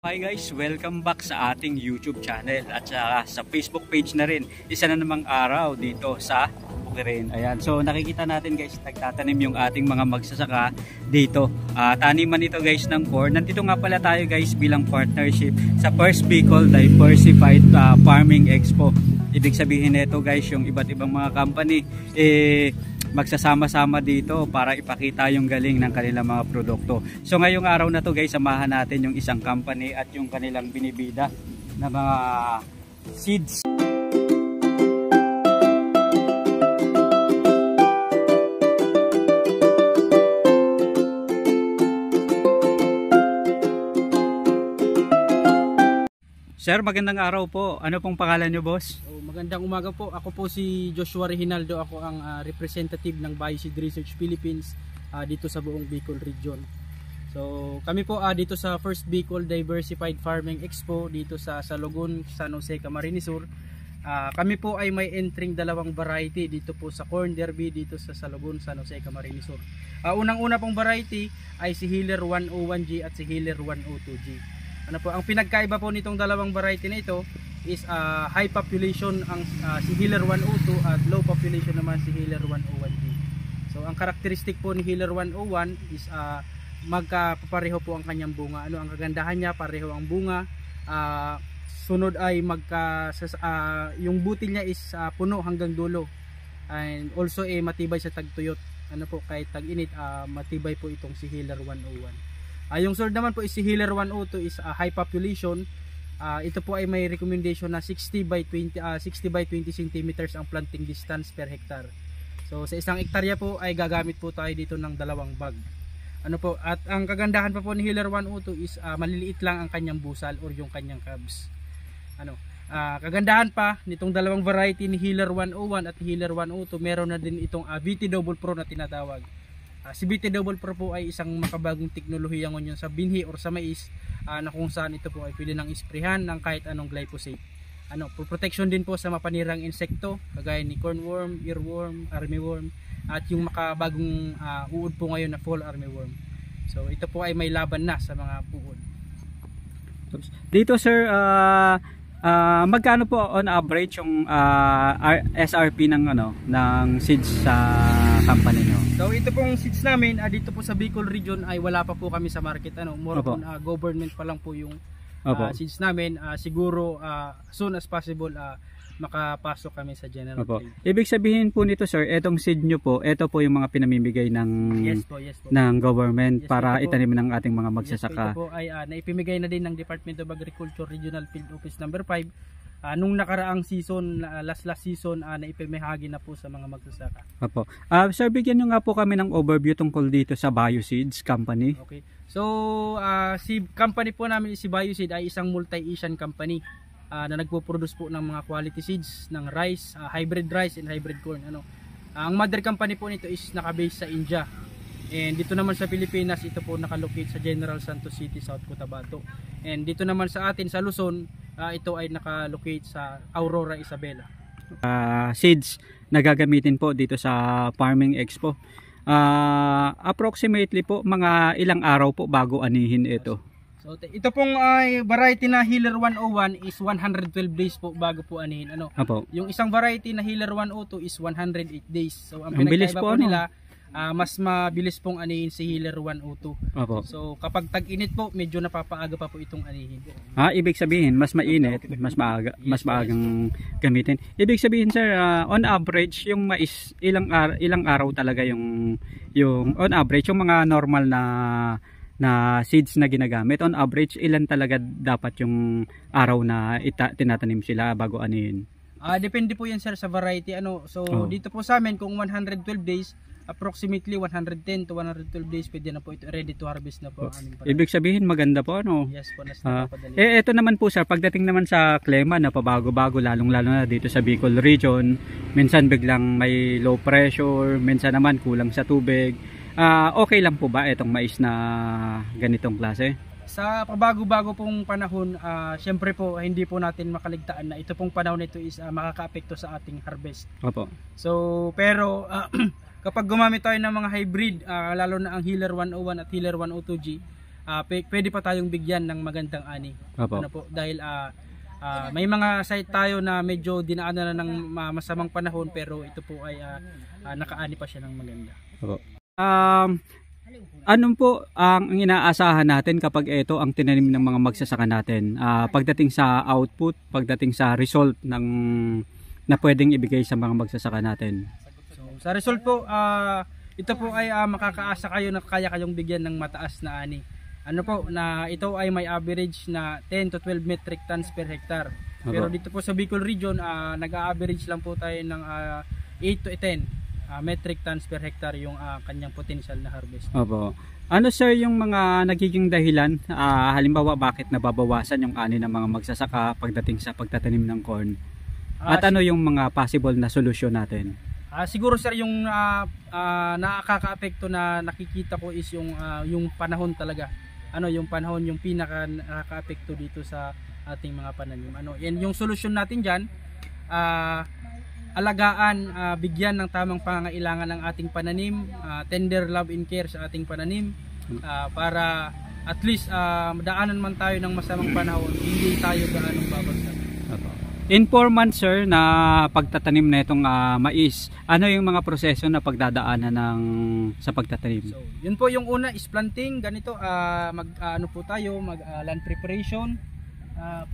Hi guys, welcome back sa ating YouTube channel at sa Facebook page na rin. Isa na namang araw dito sa Bukirin. Ayan, so nakikita natin guys, nagtatanim yung ating mga magsasaka dito. Taniman ito guys ng corn. Nandito nga pala tayo guys bilang partnership sa First Bicol Diversified Farming Expo. Ibig sabihin nito guys, yung iba't ibang mga company magsasama-sama dito para ipakita yung galing ng kanilang mga produkto. So ngayong araw na to guys, samahan natin yung isang company at yung kanilang binibida na mga seeds. Sir, magandang araw po. Ano pong pangalan nyo, boss? Magandang umaga po. Ako po si Joshua Rehinaldo. Ako ang representative ng Bioseed Research Philippines dito sa buong Bicol region. So kami po dito sa First Bicol Diversified Farming Expo dito sa Salogon, San Jose, Camarines Sur. Kami po ay may entering dalawang variety dito po sa Corn Derby dito sa Salogon, San Jose, Camarines Sur. Unang-una pong variety ay si Healer 101G at si Healer 102G. Ano po, ang pinagkaiba po nitong dalawang variety na ito is high population ang si Healer 102 at low population naman si Healer 101G. So ang karakteristik po ni Healer 101 is magkapareho po ang kanyang bunga. Ano ang kagandahan niya, pareho ang bunga. Sunod ay yung butil niya is puno hanggang dulo. And also matibay sa tagtuyot. Ano po, kahit tag-init matibay po itong si Healer 101. Yung third naman po is si Healer 102 is high population. Ito po ay may recommendation na 60 by 20 centimeters ang planting distance per hectare. So sa isang hektarya po ay gagamit po tayo dito ng dalawang bag. Ano po, at ang kagandahan pa po ni Healer 102 is maliliit lang ang kanyang busal or yung kanyang cubs. Kagandahan pa nitong dalawang variety ni Healer 101 at Healer 102, meron na din itong VT Double Pro na tinatawag. Si VT Double Pro po ay isang makabagong teknolohiya ngayon sa binhi or sa mais na kung saan ito po ay pwede nang isprehan ng kahit anong glyphosate. For protection din po sa mapanirang insekto kagaya ni cornworm, earworm, armyworm at yung makabagong uod po ngayon na fall armyworm. So ito po ay may laban na sa mga uod. Dito sir, magkano po on average yung SRP ng seeds sa company nyo? So ito pong seeds namin dito po sa Bicol region ay wala pa po kami sa market. More on government pa lang po yung seeds namin. Siguro soon as possible makapasok kami sa general trade. Ibig sabihin po nito sir, etong seed nyo po, ito po yung mga pinamimigay ng ng government para itanim ng ating mga magsasaka. Ito po ay naipimigay na din ng Department of Agriculture Regional Field Office number 5 nung nakaraang season, last season, naipimahagi na po sa mga magsasaka. Sir, bigyan nyo nga po kami ng overview tungkol dito sa Bioseeds Company. Okay. So si company po namin, si Bioseed, ay isang multi-Asian company na nagpo-produce po ng mga quality seeds ng rice, hybrid rice and hybrid corn. Ang mother company po nito is naka-base sa India. And dito naman sa Pilipinas, ito po nakalocate sa General Santos City, South Cotabato. And dito naman sa atin sa Luzon, ito ay nakalocate sa Aurora, Isabela. Seeds na gagamitin po dito sa Farming Expo. Approximately po mga ilang araw po bago anihin ito? So ito pong variety na Healer 101 is 112 days po bago po anihin. Yung isang variety na Healer 102 is 108 days. So ang pinagkaiba po nila, mas mabilis pong anihin si Healer 102. So kapag tag-init po, medyo napapaaga pa po itong anihin. Ibig sabihin mas mainit, mas maagang gamitin. Ibig sabihin sir, on average yung mais ilang araw talaga yung on average yung mga normal na seeds na ginagamit, on average ilan talaga dapat yung araw na tinatanim sila bago anihin? Depende po yan sir sa variety. So dito po sa amin kung 112 days, approximately 110 to 112 days pwede na po ito, ready to harvest na po. Ibig sabihin maganda po Yes po, napadali. Ito naman po sir, pagdating naman sa klima na pabago-bago, lalong na dito sa Bicol region, minsan biglang may low pressure, minsan naman kulang sa tubig. Okay lang po ba itong mais na ganitong klase? Sa pabago-bago pong panahon, syempre po hindi po natin makaligtaan na ito pong panahon nito is makaka-apekto sa ating harvest. So pero kapag gumamit tayo ng mga hybrid, lalo na ang Healer 101 at Healer 102G, pwede pa tayong bigyan ng magandang ani. Opo. Ano po, dahil may mga site tayo na medyo dinaanan na ng masamang panahon, pero ito po ay nakaani pa siya ng maganda. Opo. Anong po ang inaasahan natin kapag ito ang tinanim ng mga magsasaka natin? Pagdating sa output, pagdating sa result ng na pwedeng ibigay sa mga magsasaka natin. So, sa result po, ito po ay makakaasa kayo na kaya kayong bigyan ng mataas na ani. Ano po, na ito ay may average na 10 to 12 metric tons per hectare. Pero dito po sa Bicol region, nag-average lang po tayo ng 8 to 10 metric tons per hectare yung kanyang potential na harvest. Opo. Ano sir yung mga nagiging dahilan, halimbawa bakit nababawasan yung ani ng mga magsasaka pagdating sa pagtatanim ng corn? At ano yung mga possible na solusyon natin? Siguro sir, yung nakaka-apekto na nakikita ko is yung panahon talaga. Yung panahon yung pinaka nakaka-apekto dito sa ating mga pananim. Yung solusyon natin diyan, alagaan, bigyan ng tamang pangangailangan ng ating pananim, tender love and care sa ating pananim, para at least daanan man tayo ng masamang panahon, hindi tayo gaanong babagsak. In 4 months sir na pagtatanim na itong mais, ano yung mga proseso na pagdadaanan sa pagtatanim? So, yun po yung una is planting, ganito, ano po tayo, land preparation,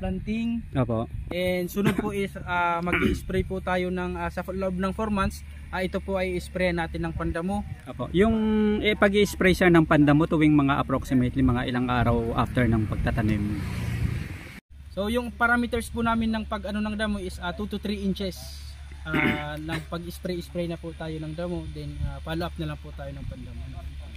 planting. Opo. And sunod po is mag-i-spray po tayo ng sa loob ng 4 months, ito po ay i-spray natin ng pandamo. Opo. Yung pag-i-spray sir ng pandamo tuwing mga approximately mga ilang araw after ng pagtatanim? So yung parameters po namin ng pag-ano ng damo is 2 to 3 inches. Ng pag-spray na po tayo ng damo, then follow up na lang po tayo ng pandamo.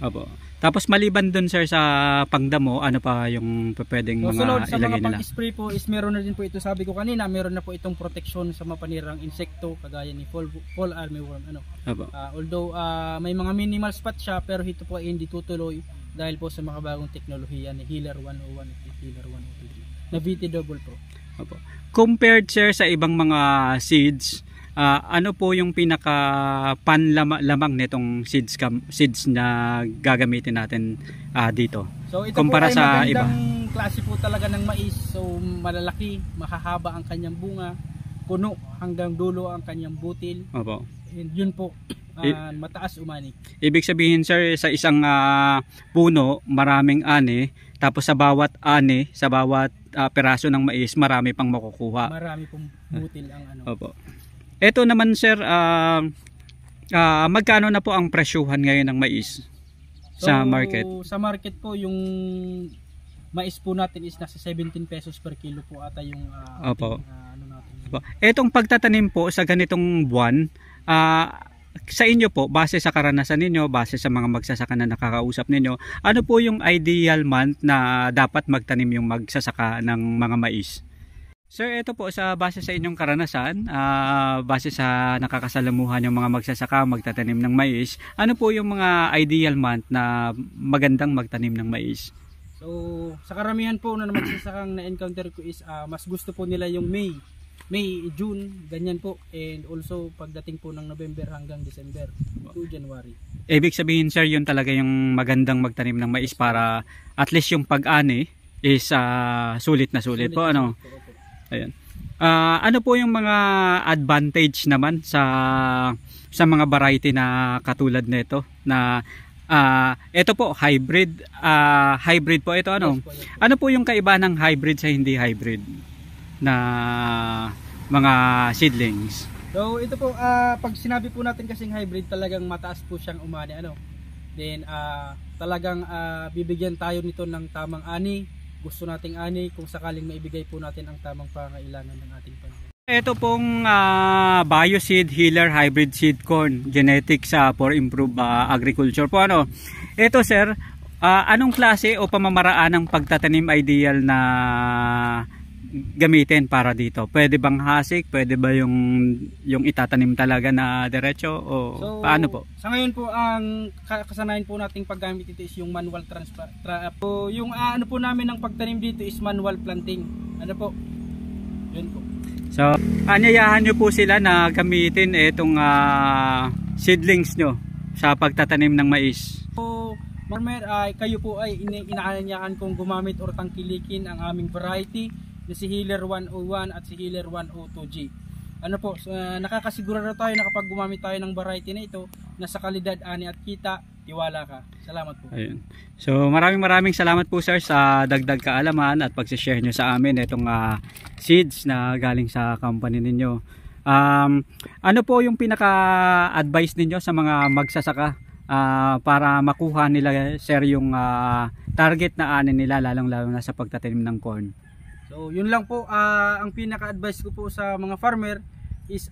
Opo. Tapos maliban dun sir sa pangdamo, ano pa yung pwedeng mga sunod, sa ilagay mga nila? pag-spray po is meron na din po ito, sabi ko kanina, meron na po itong protection sa mapanirang insekto kagaya ni fall armyworm. Opo. Although may mga minimal spot siya, pero ito po ay hindi tutuloy dahil po sa mga bagong teknolohiya ni Healer 101 at Healer 103 na VT double pro. Opo. Compared sir sa ibang mga seeds, ano po yung pinaka panlamang nitong seeds na gagamitin natin dito? So ito kumpara po ay sa magandang iba. klase po talaga ng mais. So malalaki, mahahaba ang kanyang bunga, puno hanggang dulo ang kanyang butil. Opo. And yun po, mataas umani. Ibig sabihin sir, sa isang puno, maraming ani, tapos sa bawat ani, sa bawat peraso ng mais, marami pang makukuha. Marami pong butil ang ano. Opo. Ito naman sir, magkano na po ang presyuhan ngayon ng mais sa market? Sa market po, yung mais po natin is nasa 17 pesos per kilo po ata yung Opo. ano natin. Opo. Etong pagtatanim po sa ganitong buwan, sa inyo po, base sa karanasan ninyo, base sa mga magsasaka na nakakausap ninyo, ano po yung ideal month na dapat magtanim yung magsasaka ng mga mais? Sir, ito po sa base sa inyong karanasan, base sa nakakasalamuhan yung mga magsasaka magtatanim ng mais, ano po yung mga ideal month na magandang magtanim ng mais? So, sa karamihan po na magsasakang na-encounter ko is mas gusto po nila yung May, June, ganyan po. And also pagdating po ng November hanggang December to January. Ibig sabihin sir, yun talaga yung magandang magtanim ng mais para at least yung pag-ani is sulit na sulit po. Ano? Ayan. Ano po yung mga advantage naman sa mga variety na katulad nito na ito po hybrid po ito, ano? Ano po yung kaibahan ng hybrid sa hindi hybrid na mga seedlings? So ito po, pag sinabi po natin kasing hybrid, talagang mataas po siyang umani, ano. Then talagang bibigyan tayo nito ng tamang ani, gusto nating ani, kung sakaling maibigay po natin ang tamang pangailangan ng ating pananim. Ito pong Bioseed Healer Hybrid Seed Corn Genetics for Improved Agriculture po, ano. Ito sir, anong klase o pamamaraan ng pagtatanim ideal na gamitin para dito? Pwede bang hasik? Pwede ba yung itatanim talaga na diretso? O So, paano po? Sa ngayon po, ang kasanayan po nating paggamit ito is yung manual so, yung ano po namin ng pagtanim dito is manual planting. Ano po? Yun po. So, anyayahan nyo po sila na gamitin itong seedlings nyo sa pagtatanim ng mais. So, farmer, ay kayo po ay inaanyayahan kong gumamit or tangkilikin ang aming variety na si Healer 101 at si Healer 102G. Ano po, nakakasigurado tayo na kapag gumamit tayo ng variety na ito, nasa kalidad, ani at kita, tiwala ka. Salamat po. Ayun. So maraming salamat po sir sa dagdag kaalaman at pag-share nyo sa amin itong seeds na galing sa company ninyo. Ano po yung pinaka-advice ninyo sa mga magsasaka para makuha nila sir yung target na ani nila, lalong-lalo na sa pagtatanim ng corn? So yun lang po, ang pinaka-advice ko po sa mga farmer is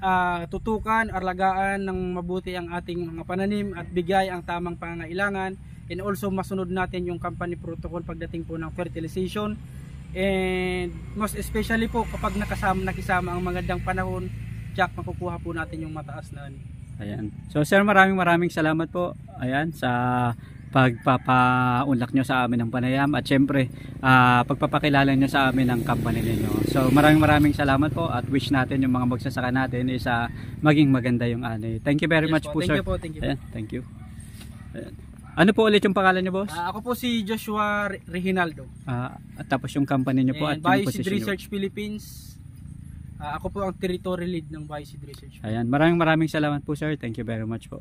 tutukan, alagaan ng mabuti ang ating mga pananim at bigay ang tamang pangangailangan, and also masunod natin yung company protocol pagdating po ng fertilization, and most especially po kapag nakisama ang magandang panahon, tsak makukuha po natin yung mataas na ani. Ayan. So sir, maraming salamat po. Ayan, sa pagpapaunlak nyo sa amin ng panayam at syempre pagpapakilala nyo sa amin ng company ninyo. So maraming salamat po at wish natin yung mga magsasaka natin is maging maganda yung ani. Thank you very much po sir. Thank you po. Ayan, thank you. Ayan. Ano po ulit yung pangalan nyo, boss? Ako po si Joshua Rehinaldo. At tapos yung company nyo po at yung Bioseed position Research Philippines. Ako po ang territory lead ng Bioseed Research. Ayan, maraming salamat po sir. Thank you very much po.